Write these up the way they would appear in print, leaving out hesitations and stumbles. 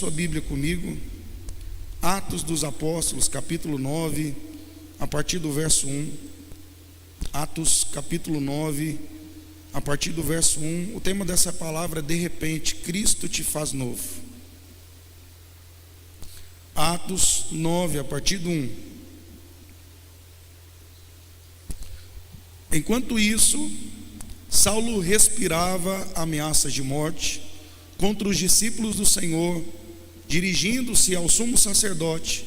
sua Bíblia comigo, Atos dos Apóstolos, capítulo 9, a partir do verso 1. Atos, capítulo 9, a partir do verso 1. O tema dessa palavra é: de repente, Cristo te faz novo. Atos 9, a partir do 1. Enquanto isso, Saulo respirava ameaças de morte contra os discípulos do Senhor. Dirigindo-se ao sumo sacerdote,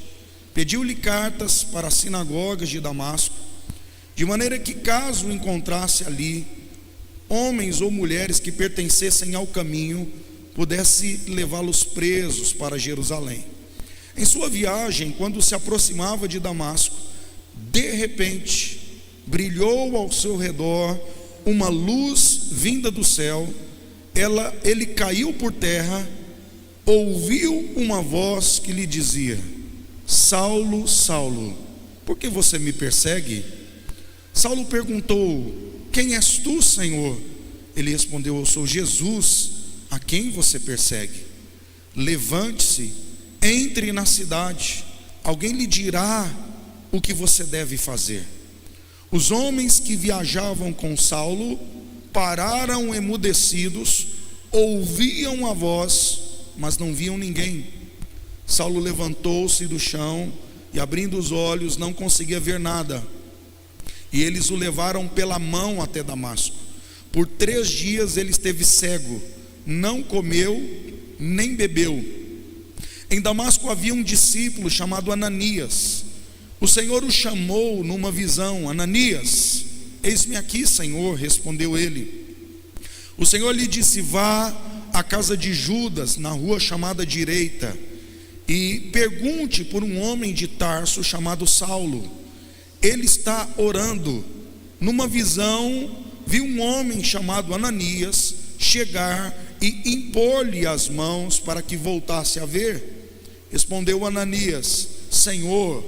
pediu-lhe cartas para as sinagogas de Damasco, de maneira que, caso encontrasse ali homens ou mulheres que pertencessem ao caminho, pudesse levá-los presos para Jerusalém. Em sua viagem, quando se aproximava de Damasco, de repente brilhou ao seu redor uma luz vinda do céu. Ele caiu por terra, ouviu uma voz que lhe dizia: Saulo, Saulo, por que você me persegue? Saulo perguntou: quem és tu, Senhor? Ele respondeu: eu sou Jesus, a quem você persegue. Levante-se, entre na cidade, alguém lhe dirá o que você deve fazer. Os homens que viajavam com Saulo pararam emudecidos, ouviam a voz, mas não viam ninguém. Saulo levantou-se do chão e, abrindo os olhos, não conseguia ver nada. E eles o levaram pela mão até Damasco. Por 3 dias ele esteve cego, não comeu nem bebeu. Em Damasco havia um discípulo chamado Ananias. O Senhor o chamou numa visão: Ananias. Eis-me aqui, Senhor, respondeu ele. O Senhor lhe disse: vá à casa de Judas, na rua chamada Direita, e pergunte por um homem de Tarso chamado Saulo. Ele está orando. Numa visão, viu um homem chamado Ananias chegar e impor-lhe as mãos para que voltasse a ver. Respondeu Ananias: Senhor,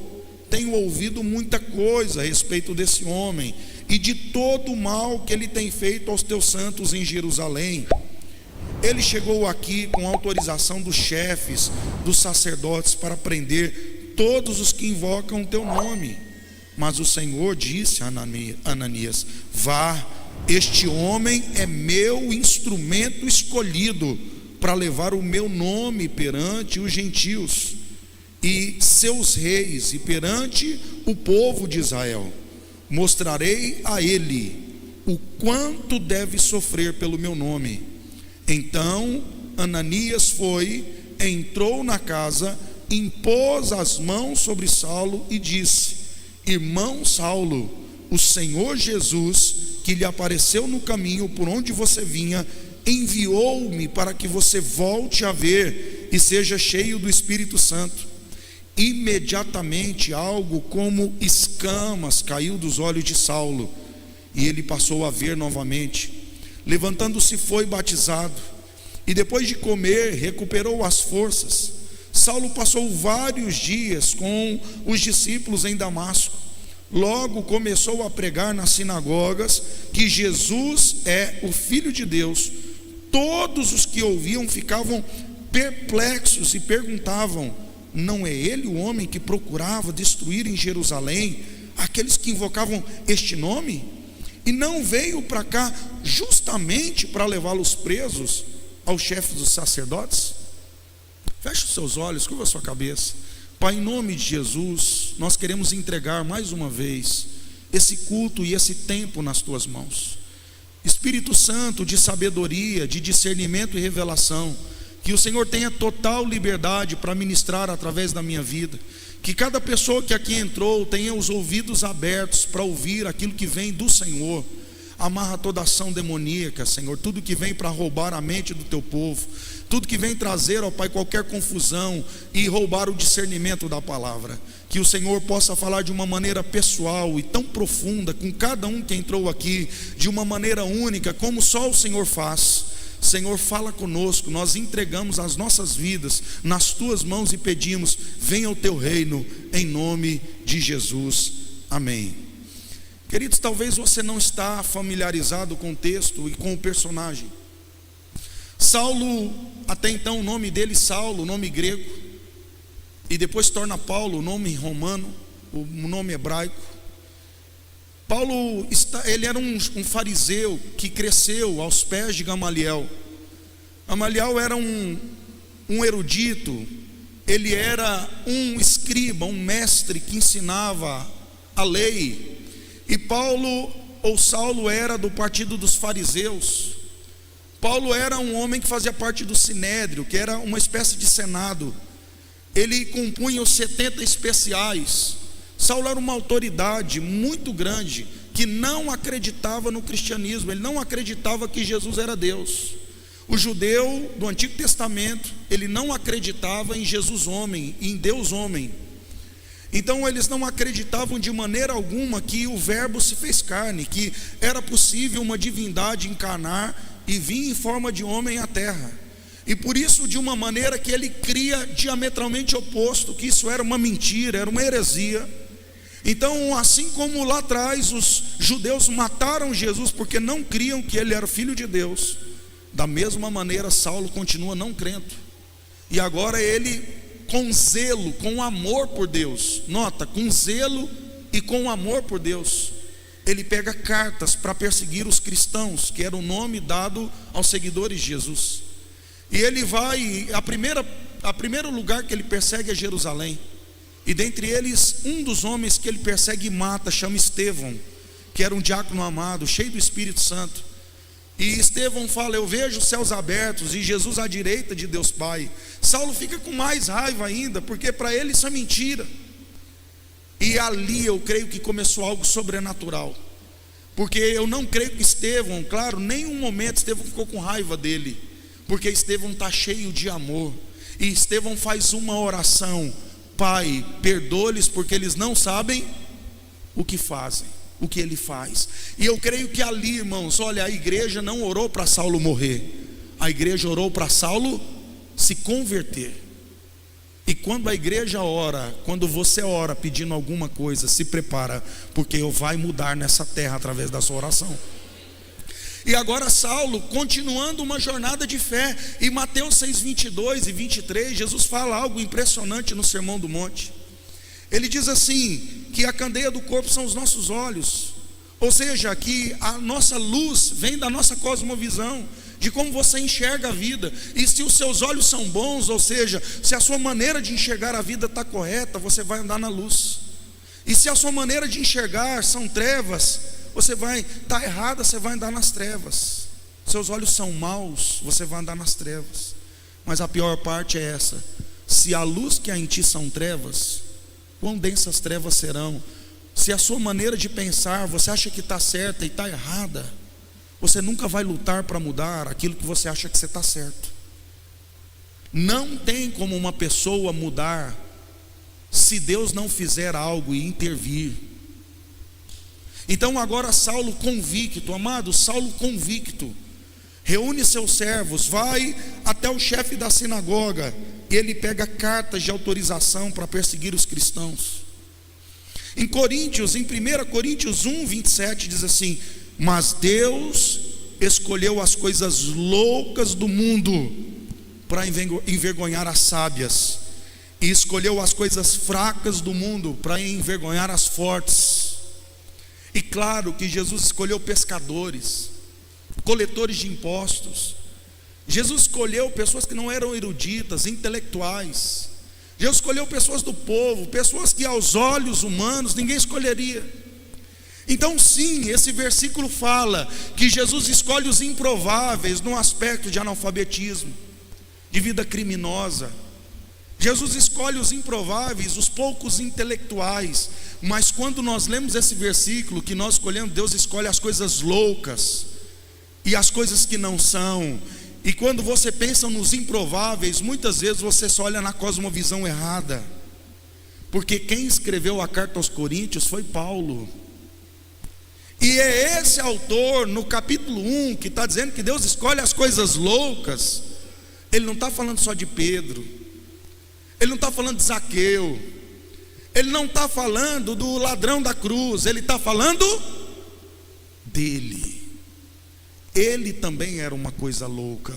tenho ouvido muita coisa a respeito desse homem e de todo o mal que ele tem feito aos teus santos em Jerusalém. Ele chegou aqui com autorização dos chefes, dos sacerdotes, para prender todos os que invocam o teu nome. Mas o Senhor disse a Ananias: vá, este homem é meu instrumento escolhido para levar o meu nome perante os gentios e seus reis e perante o povo de Israel. Mostrarei a ele o quanto deve sofrer pelo meu nome. Então Ananias foi, entrou na casa, impôs as mãos sobre Saulo e disse: irmão Saulo, o Senhor Jesus, que lhe apareceu no caminho por onde você vinha, enviou-me para que você volte a ver e seja cheio do Espírito Santo. Imediatamente algo como escamas caiu dos olhos de Saulo, e ele passou a ver novamente. Levantando-se, foi batizado, e depois de comer, recuperou as forças. Saulo passou vários dias com os discípulos em Damasco. Logo começou a pregar nas sinagogas que Jesus é o Filho de Deus. Todos os que ouviam ficavam perplexos e perguntavam: não é ele o homem que procurava destruir em Jerusalém aqueles que invocavam este nome? E não veio para cá justamente para levá-los presos aos chefes dos sacerdotes? Feche os seus olhos, curva a sua cabeça. Pai, em nome de Jesus, nós queremos entregar mais uma vez esse culto e esse tempo nas tuas mãos. Espírito Santo de sabedoria, de discernimento e revelação, que o Senhor tenha total liberdade para ministrar através da minha vida. Que cada pessoa que aqui entrou tenha os ouvidos abertos para ouvir aquilo que vem do Senhor. Amarra toda ação demoníaca, Senhor, tudo que vem para roubar a mente do teu povo, tudo que vem trazer, ó Pai, qualquer confusão e roubar o discernimento da palavra. Que o Senhor possa falar de uma maneira pessoal e tão profunda com cada um que entrou aqui, de uma maneira única, como só o Senhor faz. Senhor, fala conosco. Nós entregamos as nossas vidas nas tuas mãos e pedimos: venha o teu reino, em nome de Jesus, amém. Queridos, talvez você não está familiarizado com o texto e com o personagem, Saulo, até então o nome dele Saulo, o nome grego, e depois torna Paulo, o nome romano, o nome hebraico. Paulo, ele era um fariseu que cresceu aos pés de Gamaliel. Gamaliel era um erudito, ele era um escriba, um mestre que ensinava a lei. E Paulo, ou Saulo, era do partido dos fariseus. Paulo era um homem que fazia parte do Sinédrio, que era uma espécie de senado. Ele compunha os 70 especiais. Saulo era uma autoridade muito grande, que não acreditava no cristianismo, ele não acreditava que Jesus era Deus. O judeu do Antigo Testamento, ele não acreditava em Jesus homem, em Deus homem. Então eles não acreditavam de maneira alguma que o verbo se fez carne, que era possível uma divindade encarnar e vir em forma de homem à terra. E por isso, de uma maneira que ele cria diametralmente oposto, que isso era uma mentira, era uma heresia. Então, assim como lá atrás os judeus mataram Jesus porque não criam que ele era filho de Deus, da mesma maneira Saulo continua não crendo. E agora ele, com zelo, com amor por Deus, nota, com zelo e com amor por Deus, ele pega cartas para perseguir os cristãos, que era o nome dado aos seguidores de Jesus. E ele vai, a primeiro lugar que ele persegue é Jerusalém. E dentre eles, um dos homens que ele persegue e mata chama Estevão, que era um diácono amado, cheio do Espírito Santo. E Estevão fala: eu vejo os céus abertos e Jesus à direita de Deus Pai. Saulo fica com mais raiva ainda, porque para ele isso é mentira. E ali eu creio que começou algo sobrenatural, porque eu não creio que Estevão, claro, nenhum momento Estevão ficou com raiva dele, porque Estevão está cheio de amor. E Estevão faz uma oração: Pai, perdoa-lhes porque eles não sabem o que fazem, o que ele faz. E eu creio que ali, irmãos, olha, a igreja não orou para Saulo morrer, a igreja orou para Saulo se converter. E quando a igreja ora, quando você ora pedindo alguma coisa, se prepara, porque vai mudar nessa terra através da sua oração. E agora Saulo, continuando uma jornada de fé, em Mateus 6, 22 e 23, Jesus fala algo impressionante no Sermão do Monte. Ele diz assim, que a candeia do corpo são os nossos olhos, ou seja, que a nossa luz vem da nossa cosmovisão, de como você enxerga a vida. E se os seus olhos são bons, ou seja, se a sua maneira de enxergar a vida está correta, você vai andar na luz. E se a sua maneira de enxergar são trevas, você vai estar errada, você vai andar nas trevas. Seus olhos são maus, você vai andar nas trevas. Mas a pior parte é essa: se a luz que há em ti são trevas, quão densas trevas serão. Se a sua maneira de pensar, você acha que está certa e está errada, você nunca vai lutar para mudar aquilo que você acha que você está certo. Não tem como uma pessoa mudar se Deus não fizer algo e intervir. Então agora Saulo convicto, amado, Saulo convicto, reúne seus servos, vai até o chefe da sinagoga, e ele pega cartas de autorização para perseguir os cristãos. Em 1 Coríntios 1, 27 diz assim: mas Deus escolheu as coisas loucas do mundo para envergonhar as sábias, e escolheu as coisas fracas do mundo para envergonhar as fortes. E claro que Jesus escolheu pescadores, coletores de impostos. Jesus escolheu pessoas que não eram eruditas, intelectuais. Jesus escolheu pessoas do povo, pessoas que aos olhos humanos ninguém escolheria. Então sim, esse versículo fala que Jesus escolhe os improváveis no aspecto de analfabetismo, de vida criminosa. Jesus escolhe os improváveis, os poucos intelectuais. Mas quando nós lemos esse versículo que nós escolhemos, Deus escolhe as coisas loucas e as coisas que não são. E quando você pensa nos improváveis, muitas vezes você só olha na cosmovisão errada, porque quem escreveu a carta aos Coríntios foi Paulo. E é esse autor, no capítulo 1, que está dizendo que Deus escolhe as coisas loucas. Ele não está falando só de Pedro, ele não está falando de Zaqueu, ele não está falando do ladrão da cruz, ele está falando dele. Ele também era uma coisa louca.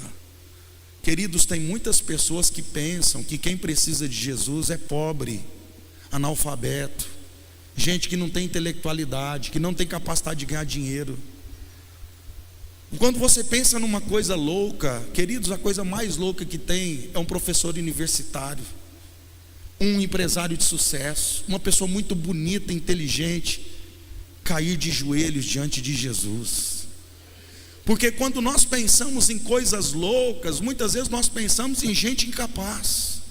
Queridos, tem muitas pessoas que pensam que quem precisa de Jesus é pobre, analfabeto, gente que não tem intelectualidade, que não tem capacidade de ganhar dinheiro. Quando você pensa numa coisa louca, queridos, a coisa mais louca que tem é um professor universitário, um empresário de sucesso, uma pessoa muito bonita, inteligente, cair de joelhos diante de Jesus. Porque quando nós pensamos em coisas loucas, muitas vezes nós pensamos em gente incapaz.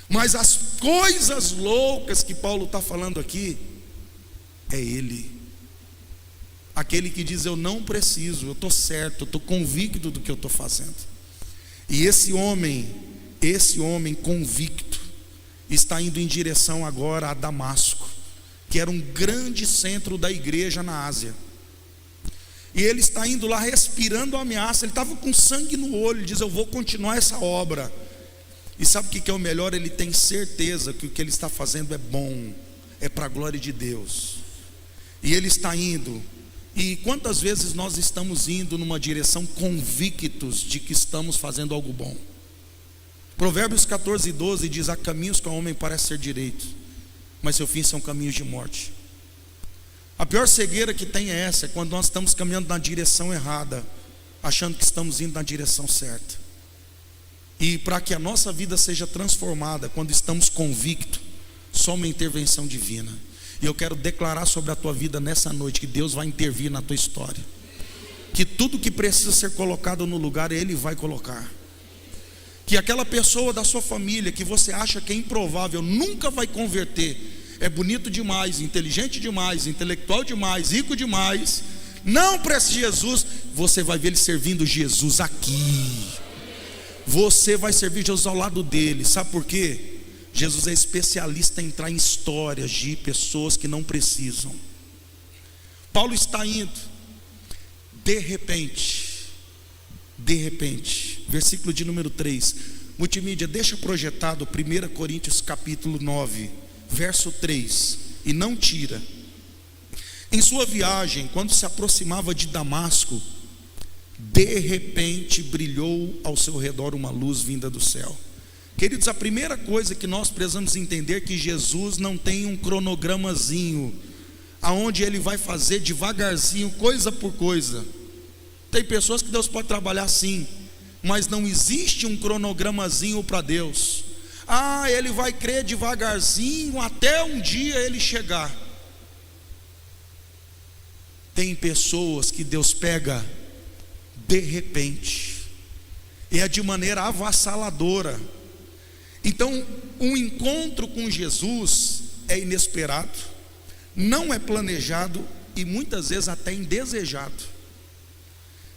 Mas as coisas loucas que Paulo está falando aqui, é ele. Aquele que diz: eu não preciso, eu estou certo, eu estou convicto do que eu estou fazendo. E esse homem convicto, está indo em direção agora a Damasco, que era um grande centro da igreja na Ásia. E ele está indo lá respirando a ameaça. Ele estava com sangue no olho. Ele diz: eu vou continuar essa obra. E sabe o que é o melhor? Ele tem certeza que o que ele está fazendo é bom, é para a glória de Deus. E ele está indo. E quantas vezes nós estamos indo numa direção convictos de que estamos fazendo algo bom? Provérbios 14:12 diz: há caminhos que ao homem parece ser direito, mas seu fim são caminhos de morte. A pior cegueira que tem é essa, é quando nós estamos caminhando na direção errada, achando que estamos indo na direção certa. E para que a nossa vida seja transformada, quando estamos convictos, só uma intervenção divina. E eu quero declarar sobre a tua vida nessa noite que Deus vai intervir na tua história, que tudo que precisa ser colocado no lugar, Ele vai colocar. Que aquela pessoa da sua família que você acha que é improvável, nunca vai converter, é bonito demais, inteligente demais, intelectual demais, rico demais, não preste Jesus, você vai ver ele servindo Jesus aqui. Você vai servir Jesus ao lado dele. Sabe por quê? Jesus é especialista em entrar em histórias de pessoas que não precisam. Paulo está indo. De repente, versículo de número 3. Multimídia, deixa projetado 1 Coríntios capítulo 9, verso 3, e não tira. Em sua viagem, quando se aproximava de Damasco, de repente brilhou ao seu redor uma luz vinda do céu. Queridos, a primeira coisa que nós precisamos entender é que Jesus não tem um cronogramazinho, aonde ele vai fazer devagarzinho, coisa por coisa. Tem pessoas que Deus pode trabalhar assim, mas não existe um cronogramazinho para Deus. Ele vai crer devagarzinho até um dia ele chegar. Tem pessoas que Deus pega de repente, e é de maneira avassaladora. Então, um encontro com Jesus é inesperado, não é planejado e muitas vezes até indesejado.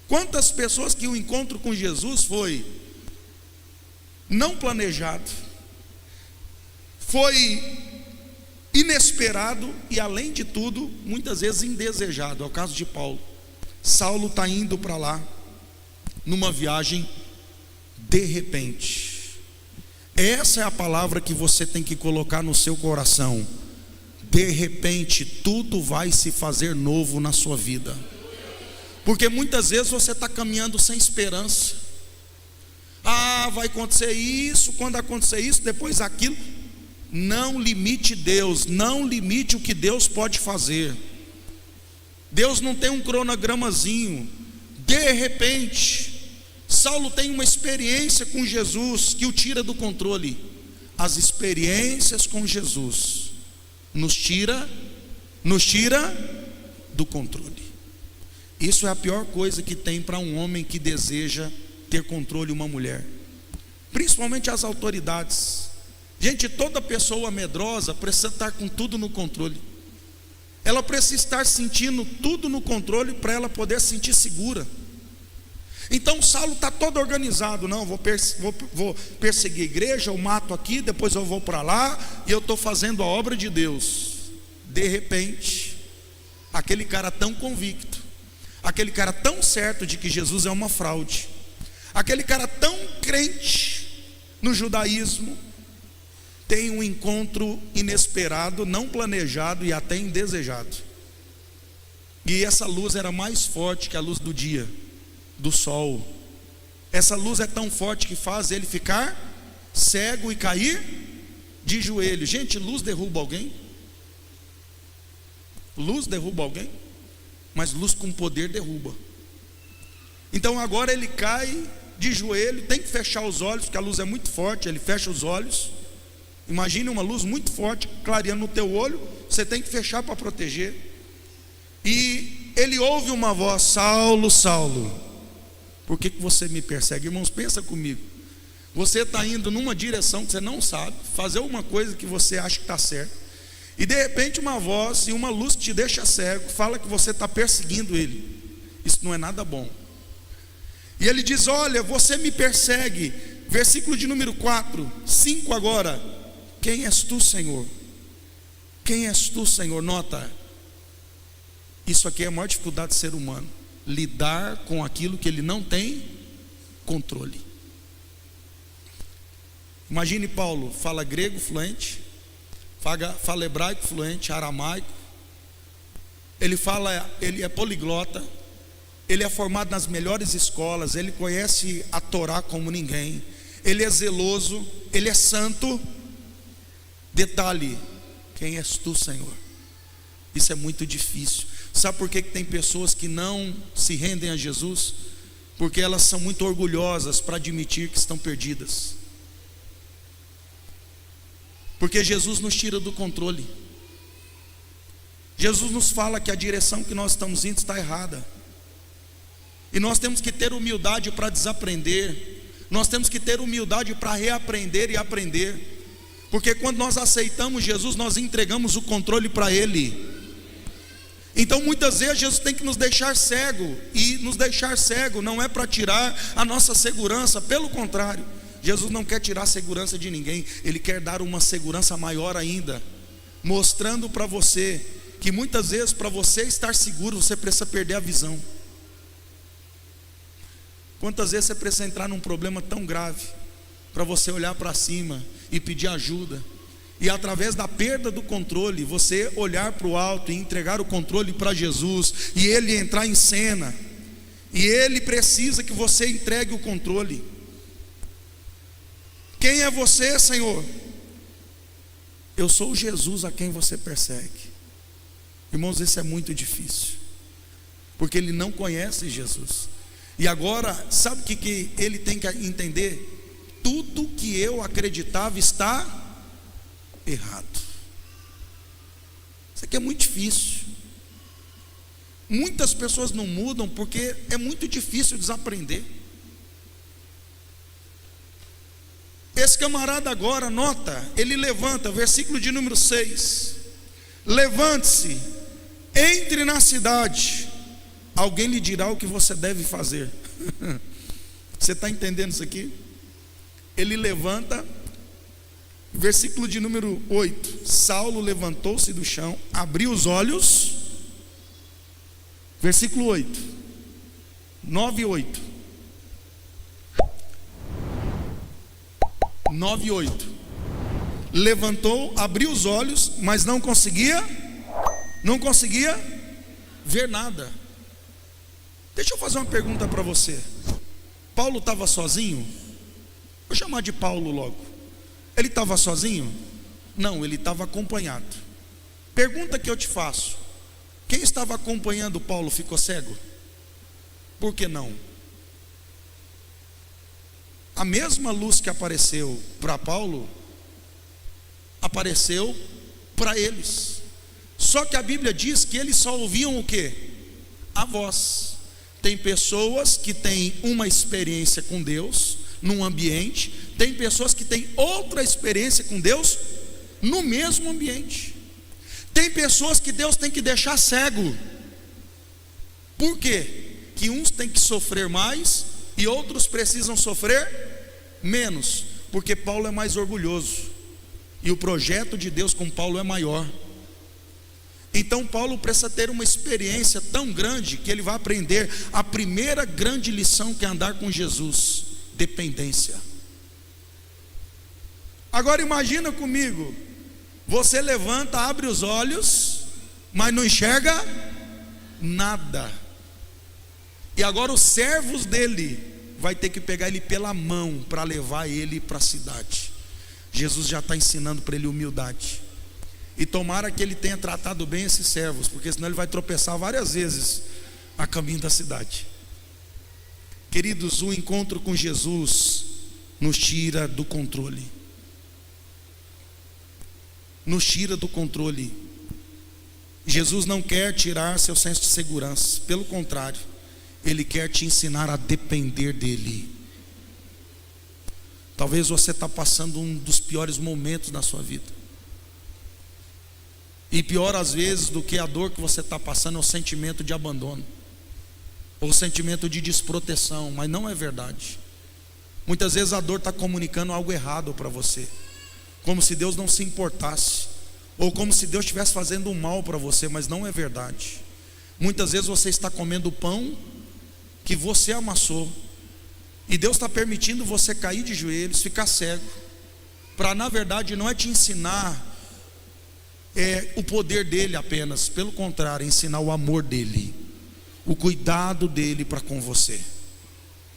Quantas pessoas que o encontro com Jesus foi não planejado, foi inesperado e, além de tudo, muitas vezes indesejado. É o caso de Paulo. Saulo está indo para lá numa viagem de repente. Essa é a palavra que você tem que colocar no seu coração. De repente tudo vai se fazer novo na sua vida. Porque muitas vezes você está caminhando sem esperança. Vai acontecer isso, quando acontecer isso, depois aquilo. Não limite Deus, não limite o que Deus pode fazer. Deus não tem um cronogramazinho. De repente, Saulo tem uma experiência com Jesus que o tira do controle. As experiências com Jesus nos tira do controle. Isso é a pior coisa que tem para um homem que deseja ter controle, uma mulher, principalmente as autoridades. Gente, toda pessoa medrosa precisa estar com tudo no controle. Ela precisa estar sentindo tudo no controle para ela poder se sentir segura. Então Saulo está todo organizado. Não, vou perseguir a igreja, eu mato aqui, depois eu vou para lá, e eu estou fazendo a obra de Deus. De repente, aquele cara tão convicto, aquele cara tão certo de que Jesus é uma fraude, aquele cara tão crente no judaísmo, tem um encontro inesperado, não planejado e até indesejado. E essa luz era mais forte que a luz do dia, do sol. Essa luz é tão forte que faz ele ficar cego e cair de joelho. Gente, luz derruba alguém? Luz derruba alguém? Mas luz com poder derruba. Então agora ele cai de joelho, tem que fechar os olhos, porque a luz é muito forte, ele fecha os olhos. Imagine uma luz muito forte clareando no teu olho, você tem que fechar para proteger. E ele ouve uma voz: Saulo, Saulo, por que você me persegue? Irmãos, pensa comigo. Você está indo numa direção que você não sabe, fazer uma coisa que você acha que está certo, e de repente uma voz e uma luz que te deixa cego fala que você está perseguindo ele. Isso não é nada bom. E ele diz: olha, você me persegue. Versículo de número 4, 5 agora. Quem és tu, Senhor? Quem és tu, Senhor? Nota, isso aqui é a maior dificuldade do ser humano: lidar com aquilo que ele não tem controle. Imagine Paulo, fala grego fluente, fala hebraico fluente, aramaico, ele é poliglota, ele é formado nas melhores escolas, ele conhece a Torá como ninguém, ele é zeloso, ele é santo. Detalhe: quem és tu, Senhor? Isso é muito difícil. Sabe por que tem pessoas que não se rendem a Jesus? Porque elas são muito orgulhosas para admitir que estão perdidas. Porque Jesus nos tira do controle. Jesus nos fala que a direção que nós estamos indo está errada. E nós temos que ter humildade para desaprender. Nós temos que ter humildade para reaprender e aprender. Porque quando nós aceitamos Jesus, nós entregamos o controle para Ele. Então muitas vezes Jesus tem que nos deixar cego. E nos deixar cego não é para tirar a nossa segurança. Pelo contrário, Jesus não quer tirar a segurança de ninguém. Ele quer dar uma segurança maior ainda, mostrando para você que muitas vezes, para você estar seguro, você precisa perder a visão. Quantas vezes você precisa entrar num problema tão grave para você olhar para cima e pedir ajuda, e através da perda do controle, você olhar para o alto e entregar o controle para Jesus, e Ele entrar em cena, e Ele precisa que você entregue o controle. Quem é você, Senhor? Eu sou o Jesus a quem você persegue. Irmãos, isso é muito difícil, porque ele não conhece Jesus. E agora, sabe o que ele tem que entender? Tudo que eu acreditava está errado. Isso aqui é muito difícil. Muitas pessoas não mudam porque é muito difícil desaprender. Esse camarada agora, nota, ele levanta, versículo de número 6: levante-se, entre na cidade, alguém lhe dirá o que você deve fazer. Você está entendendo isso aqui? Ele levanta, versículo de número 8: Saulo levantou-se do chão, abriu os olhos. Versículo 8, 9 e 8. 9 e 8. Levantou, abriu os olhos, mas não conseguia ver nada. Deixa eu fazer uma pergunta para você. Paulo estava sozinho? Vou chamar de Paulo logo. Ele estava sozinho? Não, ele estava acompanhado. Pergunta que eu te faço: quem estava acompanhando Paulo ficou cego? Por que não? A mesma luz que apareceu para Paulo apareceu para eles. Só que a Bíblia diz que eles só ouviam o quê? A voz. Tem pessoas que têm uma experiência com Deus num ambiente, tem pessoas que têm outra experiência com Deus no mesmo ambiente. Tem pessoas que Deus tem que deixar cego. Por quê? Que uns têm que sofrer mais e outros precisam sofrer menos, porque Paulo é mais orgulhoso e o projeto de Deus com Paulo é maior. Então Paulo precisa ter uma experiência tão grande que ele vai aprender a primeira grande lição, que é andar com Jesus: dependência. Agora imagina comigo, você levanta, abre os olhos, mas não enxerga nada. E agora os servos dele vai ter que pegar ele pela mão para levar ele para a cidade. Jesus já está ensinando para ele humildade. E tomara que ele tenha tratado bem esses servos, porque senão ele vai tropeçar várias vezes a caminho da cidade. Queridos, o encontro com Jesus nos tira do controle. Nos tira do controle. Jesus não quer tirar seu senso de segurança, pelo contrário, Ele quer te ensinar a depender dEle. Talvez você está passando um dos piores momentos da sua vida. E pior às vezes do que a dor que você está passando é o sentimento de abandono, ou o sentimento de desproteção, mas não é verdade. Muitas vezes a dor está comunicando algo errado para você, como se Deus não se importasse, ou como se Deus estivesse fazendo um mal para você, mas não é verdade. Muitas vezes você está comendo pão que você amassou, e Deus está permitindo você cair de joelhos, ficar cego, para na verdade não é te ensinar o poder dele apenas, pelo contrário, ensinar o amor dele, o cuidado dele para com você.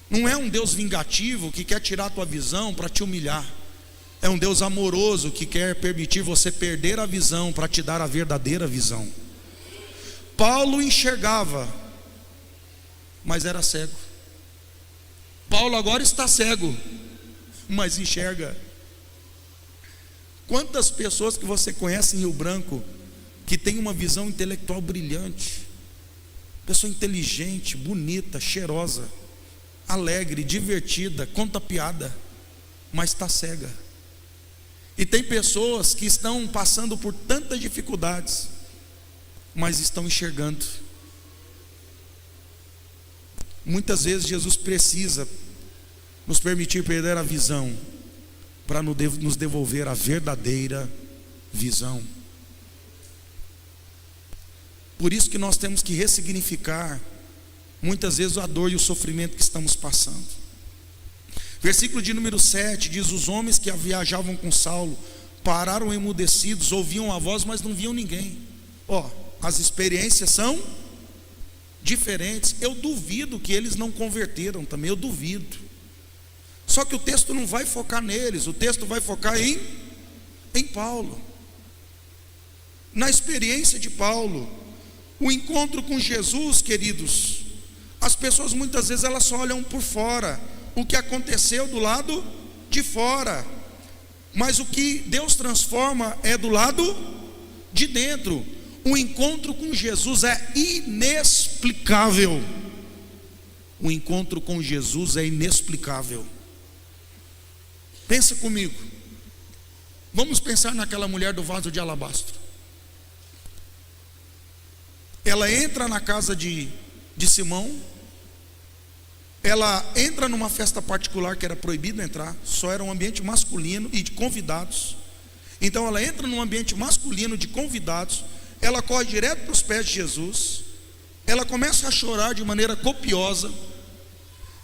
Não é um Deus vingativo que quer tirar a tua visão para te humilhar. É um Deus amoroso que quer permitir você perder a visão para te dar a verdadeira visão. Paulo enxergava, mas era cego. Paulo agora está cego, mas enxerga. Quantas pessoas que você conhece em Rio Branco que tem uma visão intelectual brilhante, pessoa inteligente, bonita, cheirosa, alegre, divertida, conta piada, mas está cega. E tem pessoas que estão passando por tantas dificuldades, mas estão enxergando. Muitas vezes Jesus precisa nos permitir perder a visão para nos devolver a verdadeira visão. Por isso que nós temos que ressignificar muitas vezes a dor e o sofrimento que estamos passando. Versículo de número 7 diz: os homens que viajavam com Saulo pararam emudecidos, ouviam a voz, mas não viam ninguém. As experiências são diferentes. Eu duvido que eles não converteram também, eu duvido. Só que o texto não vai focar neles, o texto vai focar em Paulo. Na experiência de Paulo, o encontro com Jesus, queridos, as pessoas muitas vezes elas só olham por fora, o que aconteceu do lado de fora, mas o que Deus transforma é do lado de dentro. O encontro com Jesus é inexplicável. O encontro com Jesus é inexplicável. Pensa comigo. Vamos pensar naquela mulher do vaso de alabastro. Ela entra na casa de Simão. Ela entra numa festa particular que era proibido entrar, só era um ambiente masculino e de convidados. Então ela entra num ambiente masculino de convidados. Ela corre direto para os pés de Jesus. Ela começa a chorar de maneira copiosa.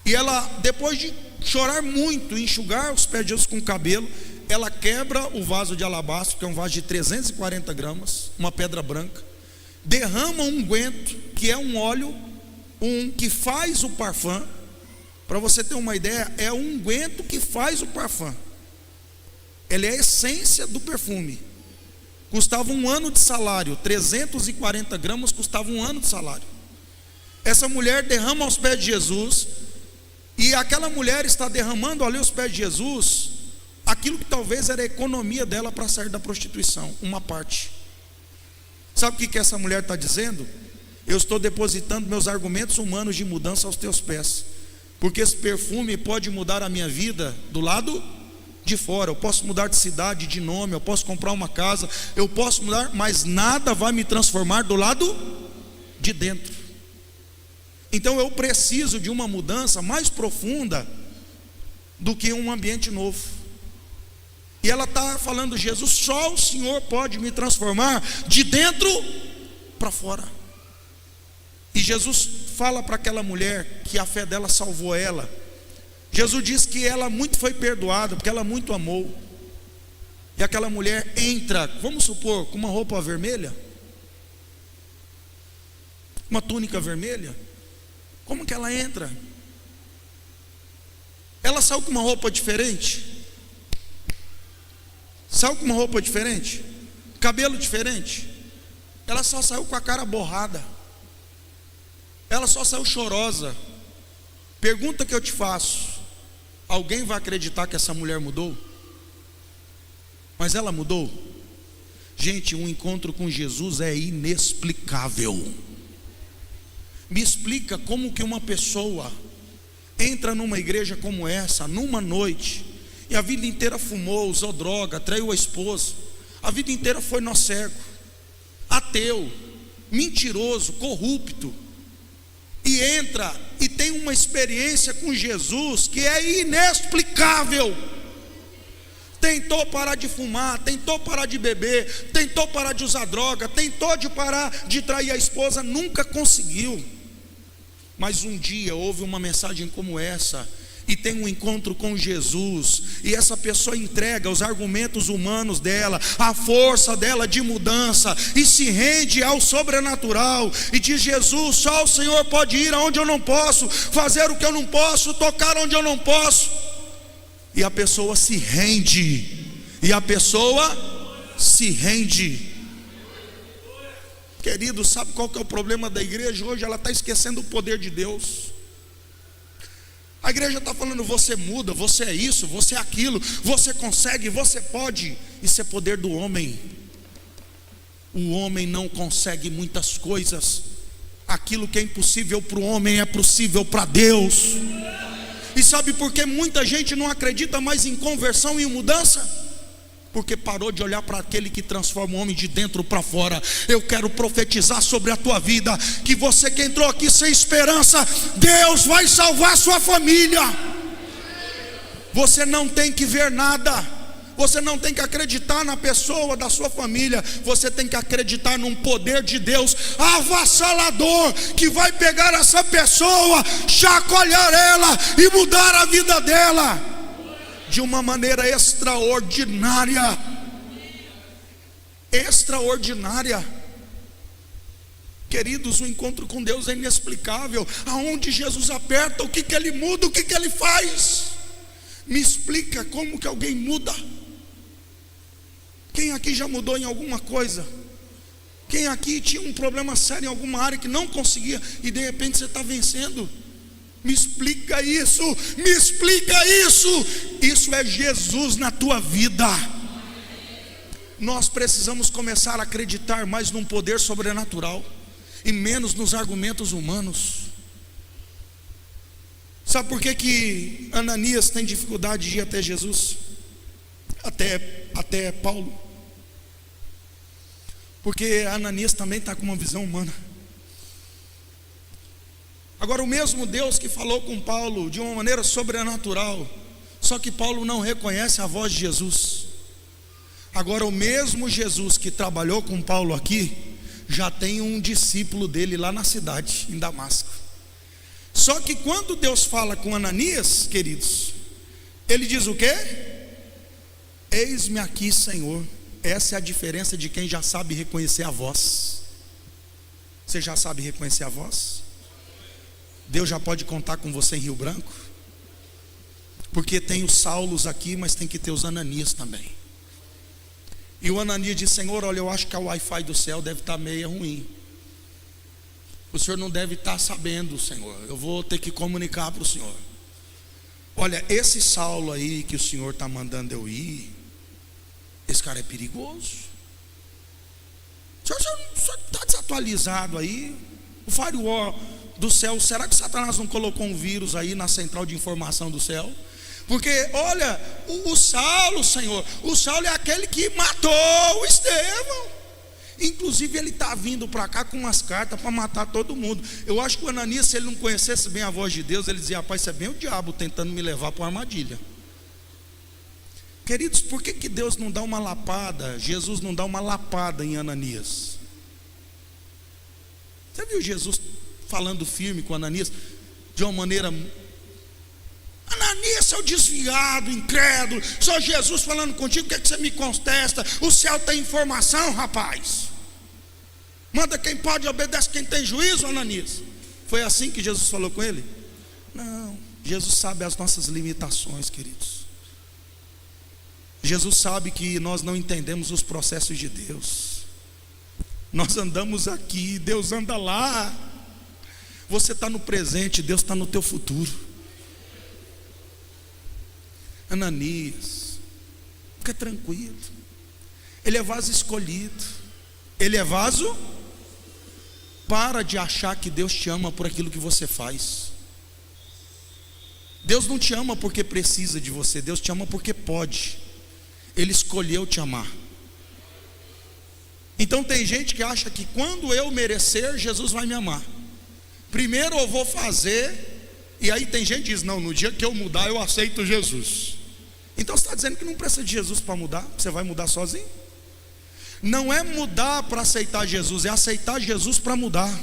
E ela, depois de chorar muito, enxugar os pés de Jesus com o cabelo, ela quebra o vaso de alabastro, que é um vaso de 340 gramas, uma pedra branca, derrama um unguento, que é um óleo, que faz o parfum. Para você ter uma ideia, é o unguento que faz o parfum. Ele é a essência do perfume. Custava 1 ano de salário, 340 gramas custava 1 ano de salário. Essa mulher derrama aos pés de Jesus, e aquela mulher está derramando ali aos pés de Jesus aquilo que talvez era a economia dela para sair da prostituição, uma parte. Sabe o que essa mulher está dizendo? Eu estou depositando meus argumentos humanos de mudança aos teus pés, porque esse perfume pode mudar a minha vida do lado de fora. Eu posso mudar de cidade, de nome, eu posso comprar uma casa, eu posso mudar, mas nada vai me transformar do lado de dentro. Então eu preciso de uma mudança mais profunda do que um ambiente novo. E ela está falando: Jesus, só o Senhor pode me transformar de dentro para fora. E Jesus fala para aquela mulher que a fé dela salvou ela. Jesus diz que ela muito foi perdoada, porque ela muito amou. E aquela mulher entra, vamos supor, com uma roupa vermelha, uma túnica vermelha. Como que ela entra? ela saiu com uma roupa diferente. Saiu com uma roupa diferente, cabelo diferente. Ela só saiu com a cara borrada. Ela só saiu chorosa. Pergunta que eu te faço: alguém vai acreditar que essa mulher mudou? Mas ela mudou? Gente, um encontro com Jesus é inexplicável. Me explica como que uma pessoa entra numa igreja como essa, numa noite, e a vida inteira fumou, usou droga, traiu a esposa, a vida inteira foi nó cego, ateu, mentiroso, corrupto, e entra e tem uma experiência com Jesus que é inexplicável. Tentou parar de fumar, tentou parar de beber, tentou parar de usar droga, tentou de parar de trair a esposa, nunca conseguiu. Mas um dia houve uma mensagem como essa, e tem um encontro com Jesus, e essa pessoa entrega os argumentos humanos dela, a força dela de mudança, e se rende ao sobrenatural, e diz: Jesus, só o Senhor pode ir aonde eu não posso, fazer o que eu não posso, tocar onde eu não posso. E a pessoa se rende, e a pessoa se rende. Querido, sabe qual que é o problema da igreja hoje? Ela está esquecendo o poder de Deus. A igreja está falando: você muda, você é isso, você é aquilo, você consegue, você pode. Isso é poder do homem. O homem não consegue muitas coisas. Aquilo que é impossível para o homem é possível para Deus. E sabe por que muita gente não acredita mais em conversão e em mudança? Porque parou de olhar para aquele que transforma o homem de dentro para fora. Eu quero profetizar sobre a tua vida, que você que entrou aqui sem esperança, Deus vai salvar a sua família. Você não tem que ver nada, você não tem que acreditar na pessoa da sua família, você tem que acreditar num poder de Deus avassalador, que vai pegar essa pessoa, chacoalhar ela e mudar a vida dela de uma maneira extraordinária. Extraordinária. Queridos, o encontro com Deus é inexplicável. Aonde Jesus aperta, o que que ele muda, o que que ele faz? Me explica como que alguém muda. Quem aqui já mudou em alguma coisa? Quem aqui tinha um problema sério em alguma área que não conseguia, e de repente você está vencendo? Me explica isso, me explica isso. Isso é Jesus na tua vida. Nós precisamos começar a acreditar mais num poder sobrenatural e menos nos argumentos humanos. Sabe por que Ananias tem dificuldade de ir até Jesus? Até Paulo? Porque Ananias também está com uma visão humana. Agora, o mesmo Deus que falou com Paulo de uma maneira sobrenatural, só que Paulo não reconhece a voz de Jesus. Agora, o mesmo Jesus que trabalhou com Paulo aqui, já tem um discípulo dele lá na cidade, em Damasco. Só que quando Deus fala com Ananias, queridos, ele diz o quê? Eis-me aqui, Senhor. Essa é a diferença de quem já sabe reconhecer a voz. Você já sabe reconhecer a voz? Deus já pode contar com você em Rio Branco? Porque tem os Saulos aqui, mas tem que ter os Ananias também. E o Ananias diz: Senhor, olha, eu acho que a Wi-Fi do céu deve estar meio ruim. O Senhor não deve estar sabendo, Senhor. Eu vou ter que comunicar para o Senhor. Olha, esse Saulo aí que o Senhor está mandando eu ir, esse cara é perigoso. O Senhor está desatualizado aí. O firewall do céu, será que Satanás não colocou um vírus aí na central de informação do céu? Porque olha, o Saulo, Senhor, o Saulo é aquele que matou o Estevão. Inclusive ele está vindo para cá com umas cartas para matar todo mundo. Eu acho que o Ananias, se ele não conhecesse bem a voz de Deus, ele dizia: rapaz, isso é bem o diabo tentando me levar para uma armadilha. Queridos, por que Deus não dá uma lapada? Jesus não dá uma lapada em Ananias? Você viu Jesus falando firme com Ananias, de uma maneira: Ananias, seu desviado, incrédulo, só Jesus falando contigo, o que é que você me contesta? O céu tem informação, rapaz. Manda quem pode, obedece quem tem juízo, Ananias. Foi assim que Jesus falou com ele? Não. Jesus sabe as nossas limitações, queridos. Jesus sabe que nós não entendemos os processos de Deus. Nós andamos aqui, Deus anda lá. Você está no presente, Deus está no teu futuro. Ananias, fica tranquilo. Ele é vaso escolhido. Ele é vaso. Para de achar que Deus te ama por aquilo que você faz. Deus não te ama porque precisa de você. Deus te ama porque pode. Ele escolheu te amar. Então tem gente que acha que quando eu merecer, Jesus vai me amar. Primeiro eu vou fazer. E aí tem gente que diz, não, no dia que eu mudar eu aceito Jesus. Então você está dizendo que não precisa de Jesus para mudar? Você vai mudar sozinho? Não é mudar para aceitar Jesus, é aceitar Jesus para mudar.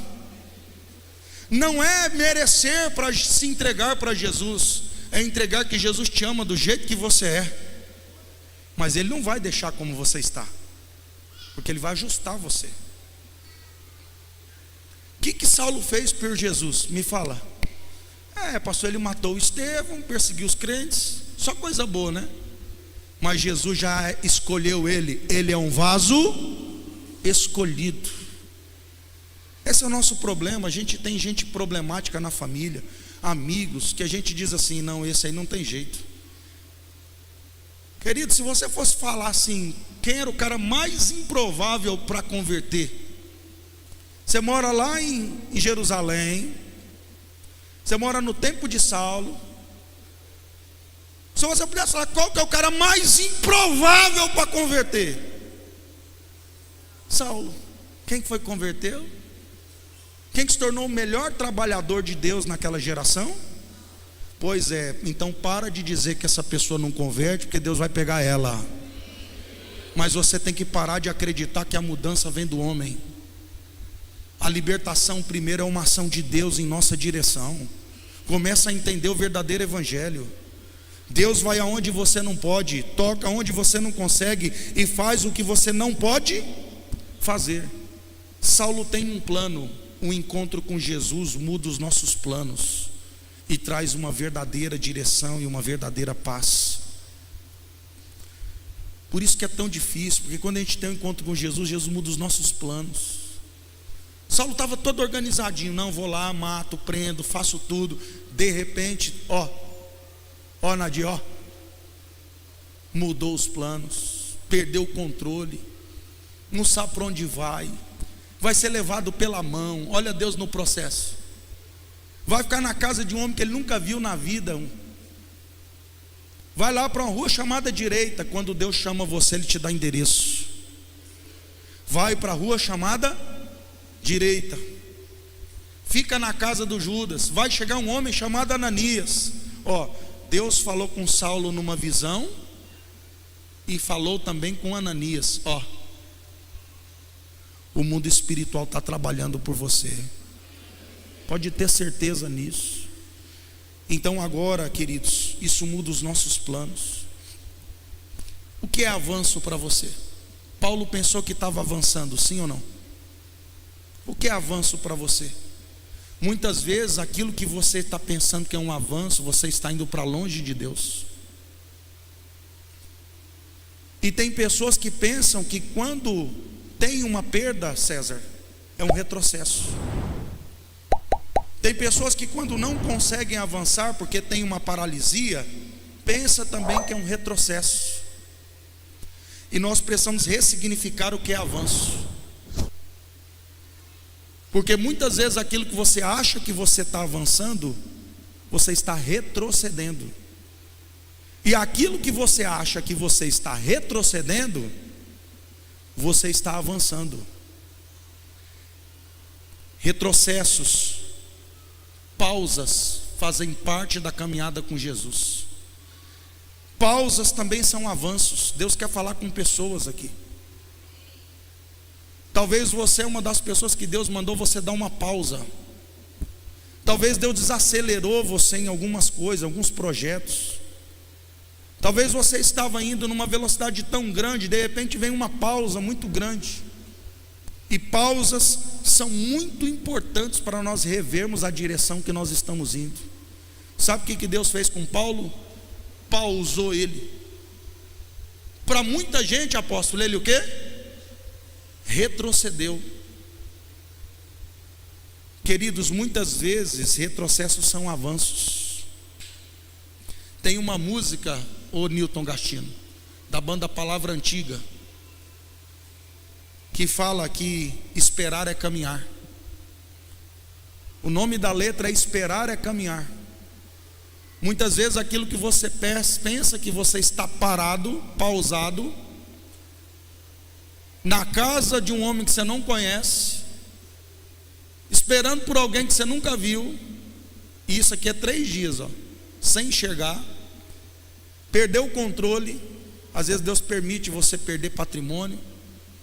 Não é merecer para se entregar para Jesus, é entregar que Jesus te ama do jeito que você é. Mas Ele não vai deixar como você está, porque Ele vai ajustar você. O que Saulo fez por Jesus? Me fala. Pastor, ele matou o Estevão, perseguiu os crentes, só coisa boa, né? Mas Jesus já escolheu ele. Ele é um vaso escolhido. Esse é o nosso problema. A gente tem gente problemática na família, amigos, que a gente diz assim, não, esse aí não tem jeito. Querido, se você fosse falar assim, quem era o cara mais improvável para converter? Você mora lá em Jerusalém, você mora no tempo de Saulo. Se você pudesse falar qual que é o cara mais improvável para converter? Saulo. Quem que foi que converteu? Quem que se tornou o melhor trabalhador de Deus naquela geração? Pois é, então para de dizer que essa pessoa não converte, porque Deus vai pegar ela. Mas você tem que parar de acreditar que a mudança vem do homem. A libertação primeiro é uma ação de Deus em nossa direção. Começa a entender o verdadeiro evangelho. Deus vai aonde você não pode, toca onde você não consegue e faz o que você não pode fazer. Saulo tem um plano, um encontro com Jesus muda os nossos planos e traz uma verdadeira direção e uma verdadeira paz. Por isso que é tão difícil, porque quando a gente tem um encontro com Jesus, Jesus muda os nossos planos. Saulo estava todo organizadinho, não, vou lá, mato, prendo, faço tudo. De repente, Nadir, mudou os planos, perdeu o controle, não sabe para onde vai ser levado pela mão. Olha Deus no processo. Vai ficar na casa de um homem que ele nunca viu na vida. Vai lá para uma rua chamada direita. Quando Deus chama você, Ele te dá endereço. Vai para a rua chamada direita. Fica na casa do Judas. Vai chegar um homem chamado Ananias. Deus falou com Saulo numa visão e falou também com Ananias. O mundo espiritual está trabalhando por você. Pode ter certeza nisso. Então agora, queridos, isso muda os nossos planos. O que é avanço para você? Paulo pensou que estava avançando, sim ou não? O que é avanço para você? Muitas vezes aquilo que você está pensando que é um avanço, você está indo para longe de Deus. E tem pessoas que pensam que quando tem uma perda, César, é um retrocesso. Tem pessoas que quando não conseguem avançar porque tem uma paralisia, pensa também que é um retrocesso. E nós precisamos ressignificar o que é avanço. Porque muitas vezes aquilo que você acha que você está avançando, você está retrocedendo. E aquilo que você acha que você está retrocedendo, você está avançando. Retrocessos, pausas fazem parte da caminhada com Jesus. Pausas também são avanços. Deus quer falar com pessoas aqui. Talvez você é uma das pessoas que Deus mandou você dar uma pausa. Talvez Deus desacelerou você em algumas coisas, alguns projetos. Talvez você estava indo numa velocidade tão grande, de repente vem uma pausa muito grande. E pausas são muito importantes para nós revermos a direção que nós estamos indo. Sabe o que Deus fez com Paulo? Pausou ele. Para muita gente, apóstolo, ele o quê? Retrocedeu. Queridos, muitas vezes retrocessos são avanços. Tem uma música, o Newton Gastino, da banda Palavra Antiga, que fala que esperar é caminhar. O nome da letra é Esperar é Caminhar. Muitas vezes aquilo que você pensa que você está parado, pausado, na casa de um homem que você não conhece, esperando por alguém que você nunca viu, e isso aqui é 3 dias, sem enxergar, perdeu o controle. Às vezes Deus permite você perder patrimônio,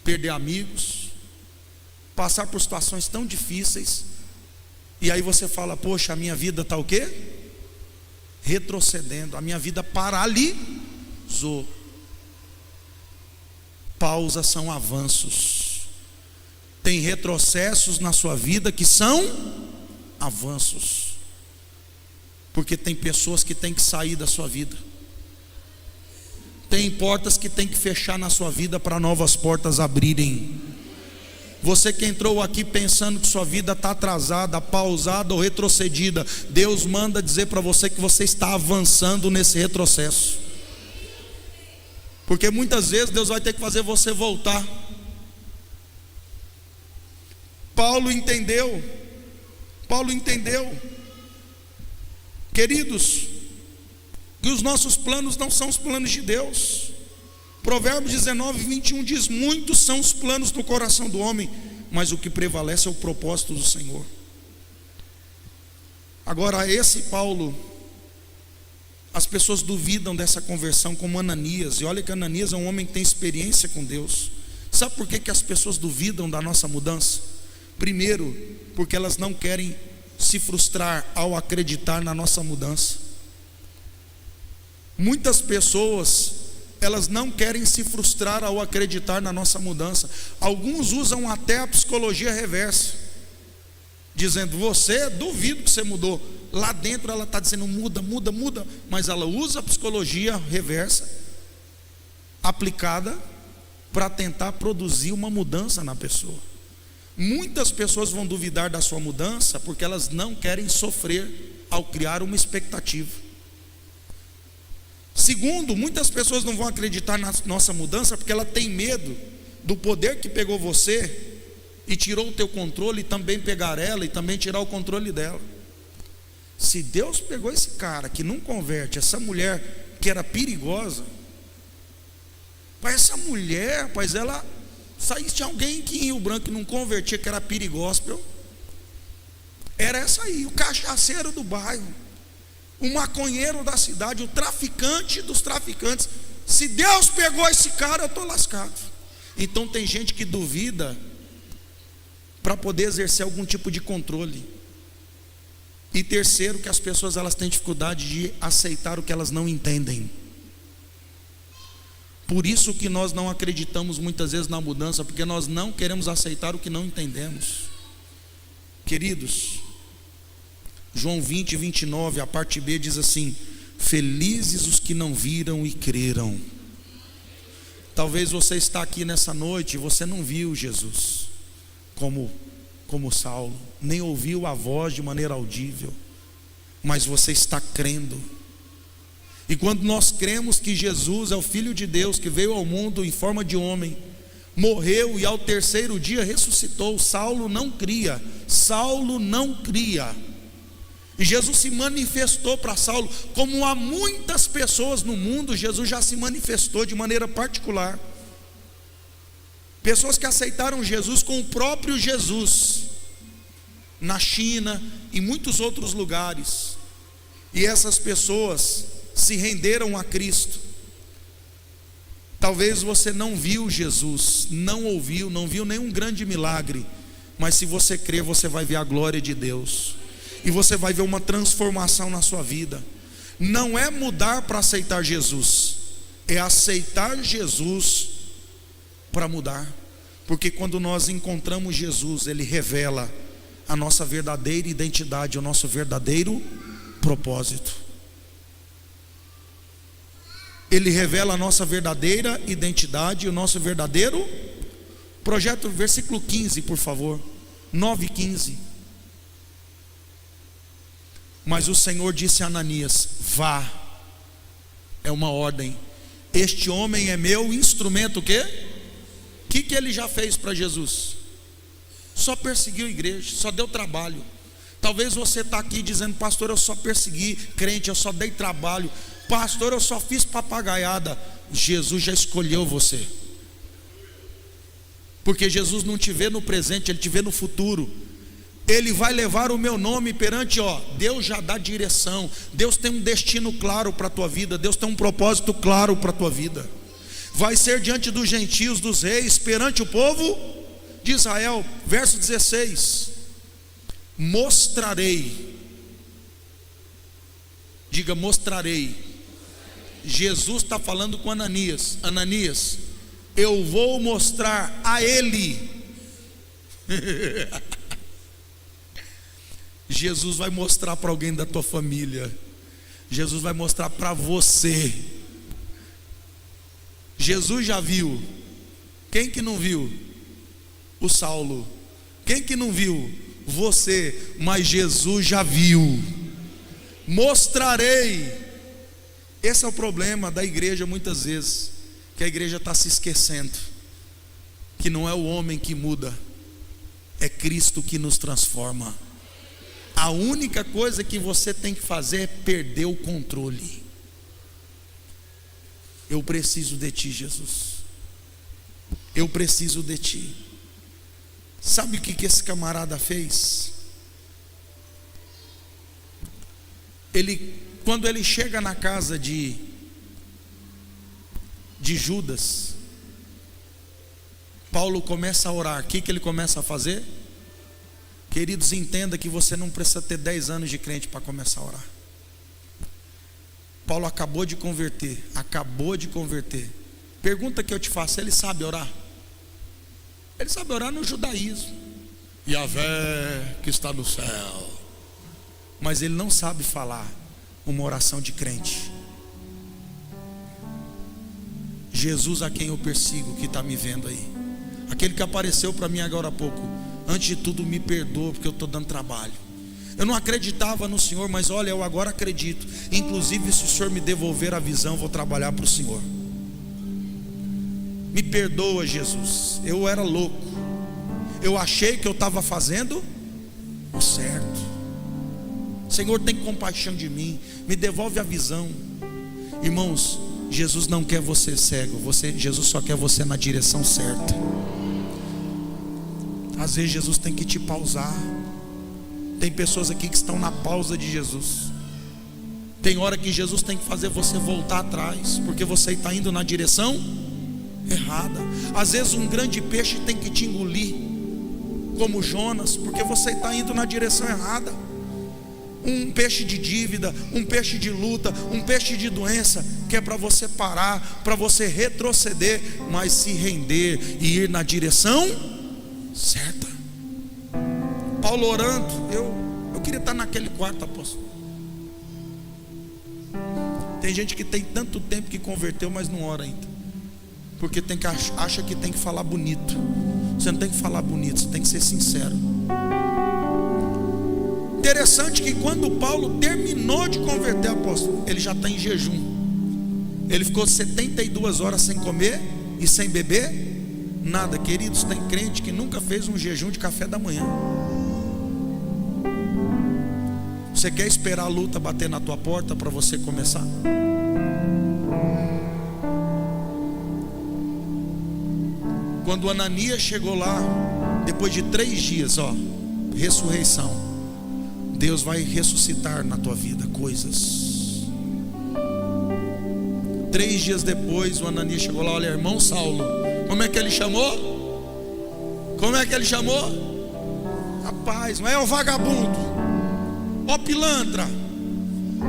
perder amigos, passar por situações tão difíceis, e aí você fala: poxa, a minha vida está o quê? Retrocedendo, a minha vida paralisou. Pausas são avanços. Tem retrocessos na sua vida que são avanços, porque tem pessoas que têm que sair da sua vida, tem portas que tem que fechar na sua vida para novas portas abrirem. Você que entrou aqui pensando que sua vida está atrasada, pausada ou retrocedida, Deus manda dizer para você que você está avançando nesse retrocesso, porque muitas vezes Deus vai ter que fazer você voltar. Paulo entendeu, queridos, que os nossos planos não são os planos de Deus. Provérbios 19:21 diz: muitos são os planos do coração do homem, mas o que prevalece é o propósito do Senhor. Agora, esse Paulo, as pessoas duvidam dessa conversão, como Ananias, e olha que Ananias é um homem que tem experiência com Deus. Sabe por que as pessoas duvidam da nossa mudança? Primeiro, porque elas não querem se frustrar ao acreditar na nossa mudança. Muitas pessoas, elas não querem se frustrar ao acreditar na nossa mudança. Alguns usam até a psicologia reversa, dizendo: você, duvido que você mudou. Lá dentro ela está dizendo: muda, mas ela usa a psicologia reversa aplicada para tentar produzir uma mudança na pessoa. Muitas pessoas vão duvidar da sua mudança porque elas não querem sofrer ao criar uma expectativa. Segundo, muitas pessoas não vão acreditar na nossa mudança porque ela tem medo do poder que pegou você e tirou o teu controle, e também pegar ela e também tirar o controle dela. Se Deus pegou esse cara que não converte, essa mulher que era perigosa, mas essa mulher, pois ela saísse alguém que em Rio Branco não convertia, que era perigospel, era essa aí, o cachaceiro do bairro, o maconheiro da cidade, o traficante dos traficantes. Se Deus pegou esse cara, eu estou lascado. Então tem gente que duvida para poder exercer algum tipo de controle. E terceiro, que as pessoas elas têm dificuldade de aceitar o que elas não entendem. Por isso que nós não acreditamos muitas vezes na mudança, porque nós não queremos aceitar o que não entendemos. Queridos, João 20:29, a parte B diz assim: felizes os que não viram e creram. Talvez você está aqui nessa noite e você não viu Jesus como Saulo, nem ouviu a voz de maneira audível, mas você está crendo. E quando nós cremos que Jesus é o Filho de Deus, que veio ao mundo em forma de homem, morreu e ao terceiro dia ressuscitou, Saulo não cria. E Jesus se manifestou para Saulo, como há muitas pessoas no mundo, Jesus já se manifestou de maneira particular. Pessoas que aceitaram Jesus com o próprio Jesus, na China e muitos outros lugares. E essas pessoas se renderam a Cristo. Talvez você não viu Jesus, não viu nenhum grande milagre, mas se você crer, você vai ver a glória de Deus, e você vai ver uma transformação na sua vida. Não é mudar para aceitar Jesus, é aceitar Jesus para mudar. Porque quando nós encontramos Jesus, Ele revela a nossa verdadeira identidade, o nosso verdadeiro propósito. Ele revela a nossa verdadeira identidade, o nosso verdadeiro projeto. Versículo 15, por favor. 9:15. Mas o Senhor disse a Ananias: vá. É uma ordem. Este homem é meu instrumento. O quê? O que ele já fez para Jesus? Só perseguiu a igreja, só deu trabalho. Talvez você está aqui dizendo: pastor, eu só persegui crente, eu só dei trabalho. Pastor, eu só fiz papagaiada. Jesus já escolheu você, porque Jesus não te vê no presente, Ele te vê no futuro. Ele vai levar o meu nome perante, Deus já dá direção. Deus tem um destino claro para a tua vida. Deus tem um propósito claro para a tua vida. Vai ser diante dos gentios, dos reis, perante o povo de Israel. Verso 16: mostrarei. Diga: mostrarei. Jesus está falando com Ananias: Ananias, eu vou mostrar a ele. Jesus vai mostrar para alguém da tua família. Jesus vai mostrar para você. Jesus já viu. Quem que não viu? O Saulo. Quem que não viu? Você. Mas Jesus já viu. Mostrarei. Esse é o problema da igreja muitas vezes, que a igreja está se esquecendo que não é o homem que muda, é Cristo que nos transforma. A única coisa que você tem que fazer é perder o controle. Eu preciso de ti, Jesus. Eu preciso de ti. Sabe o que esse camarada fez? Quando ele chega na casa de Judas, Paulo começa a orar. O que ele começa a fazer? Queridos, entenda que você não precisa ter 10 anos de crente para começar a orar. Paulo acabou de converter. Pergunta que eu te faço: ele sabe orar? Ele sabe orar no judaísmo, Yahvé que está no céu, mas ele não sabe falar uma oração de crente. Jesus, a quem eu persigo, que está me vendo aí, aquele que apareceu para mim agora há pouco, antes de tudo me perdoa, porque eu estou dando trabalho. Eu não acreditava no Senhor, mas olha, eu agora acredito. Inclusive, se o Senhor me devolver a visão, eu vou trabalhar para o Senhor. Me perdoa, Jesus. Eu era louco. Eu achei que eu estava fazendo o certo. Senhor, tem compaixão de mim. Me devolve a visão. Irmãos, Jesus não quer você cego. Jesus só quer você na direção certa. Às vezes Jesus tem que te pausar. Tem pessoas aqui que estão na pausa de Jesus. Tem hora que Jesus tem que fazer você voltar atrás, porque você está indo na direção errada. Às vezes um grande peixe tem que te engolir, como Jonas, porque você está indo na direção errada. Um peixe de dívida, um peixe de luta, um peixe de doença, que é para você parar, para você retroceder, mas se render e ir na direção certa. Paulo orando, eu queria estar naquele quarto, apóstolo. Tem gente que tem tanto tempo que converteu, mas não ora ainda, porque acha que tem que falar bonito. Você não tem que falar bonito, você tem que ser sincero. Interessante que quando Paulo terminou de converter, apóstolo, ele já está em jejum. Ele ficou 72 horas sem comer e sem beber nada. Queridos, tem crente que nunca fez um jejum de café da manhã. Você quer esperar a luta bater na tua porta para você começar? Quando Ananias chegou lá, depois de 3 dias, ressurreição, Deus vai ressuscitar na tua vida coisas. 3 dias depois, o Ananias chegou lá: olha, irmão Saulo. Como é que ele chamou? Rapaz, não é o vagabundo, ó pilantra,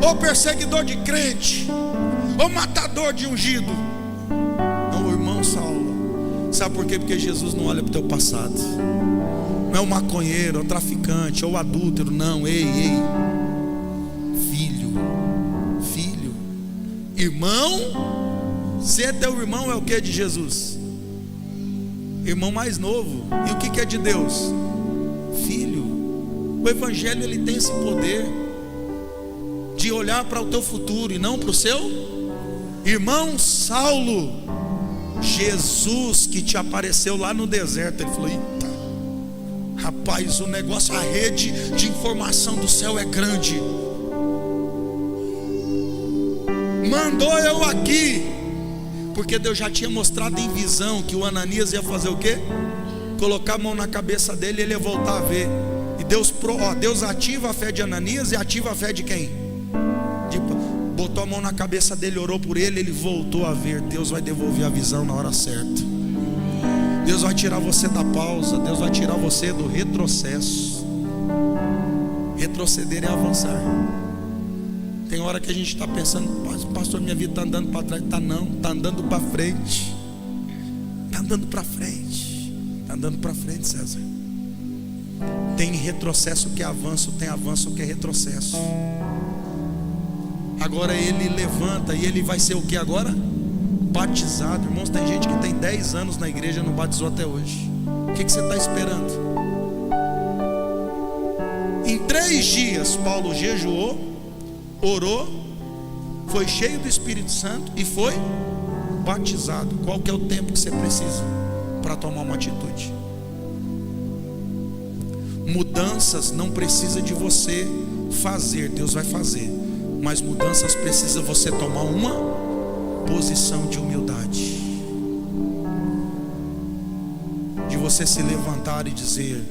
ó perseguidor de crente, ó matador de ungido. Não, irmão Saulo. Sabe por quê? Porque Jesus não olha para o teu passado. Não é o maconheiro, é o traficante, é o adúltero. Não, ei, filho, Irmão, ser teu irmão é o que de Jesus? Irmão mais novo. E o que é de Deus? Filho. O Evangelho, ele tem esse poder de olhar para o teu futuro e não para o seu irmão. Saulo, Jesus que te apareceu lá no deserto, ele falou: eita, rapaz, o negócio, a rede de informação do céu é grande, mandou eu aqui, porque Deus já tinha mostrado em visão que o Ananias ia fazer o quê? Colocar a mão na cabeça dele e ele ia voltar a ver. E Deus ativa a fé de Ananias e ativa a fé de quem? Botou a mão na cabeça dele, orou por ele, ele voltou a ver. Deus vai devolver a visão na hora certa. Deus vai tirar você da pausa. Deus vai tirar você do retrocesso. Retroceder é avançar. Tem hora que a gente está pensando: pastor, minha vida está andando para trás. Está não, está andando para frente. Está andando para frente. Está andando para frente, César. Tem retrocesso que é avanço, tem avanço que é retrocesso. Agora ele levanta e ele vai ser o que agora? Batizado. Irmãos, tem gente que tem 10 anos na igreja e não batizou até hoje. O que você está esperando? Em 3 dias Paulo jejuou, orou, foi cheio do Espírito Santo e foi batizado. Qual que é o tempo que você precisa para tomar uma atitude? Mudanças não precisa de você fazer, Deus vai fazer. Mas mudanças precisa você tomar uma posição de humildade, de você se levantar e dizer: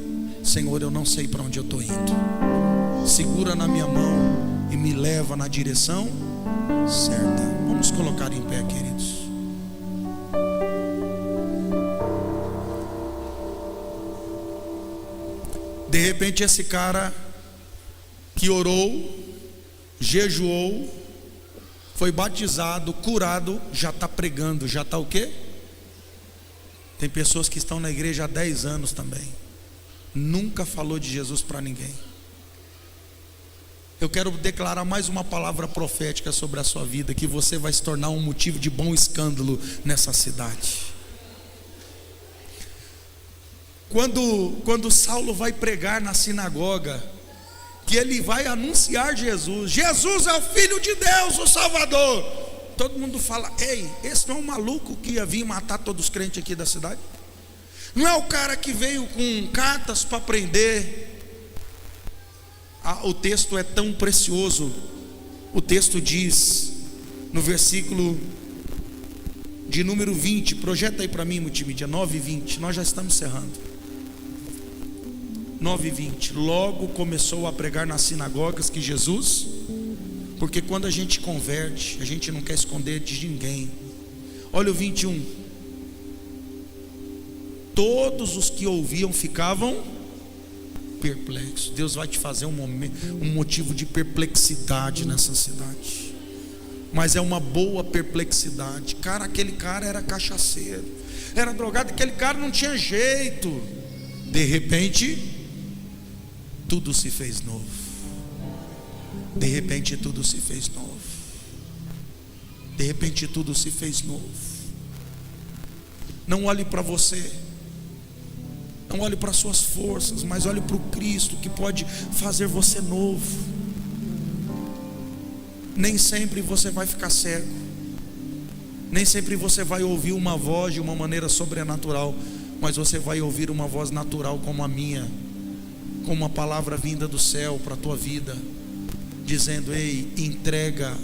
Senhor, eu não sei para onde eu estou indo, segura na minha mão e me leva na direção certa. Vamos colocar em pé, queridos. De repente esse cara que orou, jejuou, foi batizado, curado, já está pregando, já está o quê? Tem pessoas que estão na igreja há 10 anos também, nunca falou de Jesus para ninguém. Eu quero declarar mais uma palavra profética sobre a sua vida, que você vai se tornar um motivo de bom escândalo nessa cidade. Quando Saulo vai pregar na sinagoga, que ele vai anunciar Jesus: Jesus é o Filho de Deus, o Salvador. Todo mundo fala: ei, esse não é um maluco que ia vir matar todos os crentes aqui da cidade? Não é o cara que veio com cartas para prender? O texto é tão precioso. O texto diz no versículo de número 20, projeta aí para mim, multimídia, 9:20, nós já estamos encerrando. 9:20, logo começou a pregar nas sinagogas que Jesus, porque quando a gente converte, a gente não quer esconder de ninguém. Olha o 21, todos os que ouviam ficavam perplexos. Deus vai te fazer um motivo de perplexidade nessa cidade, mas é uma boa perplexidade. Cara, aquele cara era cachaceiro, era drogado, aquele cara não tinha jeito. De repente tudo se fez novo. De repente tudo se fez novo. De repente tudo se fez novo. Não olhe para você, não olhe para suas forças, mas olhe para o Cristo que pode fazer você novo. Nem sempre você vai ficar cego, nem sempre você vai ouvir uma voz de uma maneira sobrenatural, mas você vai ouvir uma voz natural como a minha, com uma palavra vinda do céu para a tua vida, dizendo: ei, entrega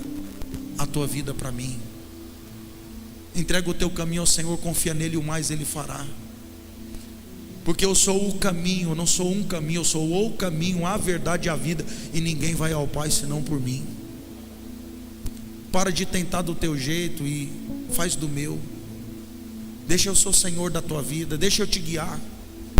a tua vida para mim, entrega o teu caminho ao Senhor, confia nele, o mais ele fará. Porque eu sou o caminho, eu não sou um caminho, eu sou o caminho, a verdade e a vida, e ninguém vai ao Pai senão por mim. Para de tentar do teu jeito e faz do meu. Deixa eu ser o Senhor da tua vida, deixa eu te guiar.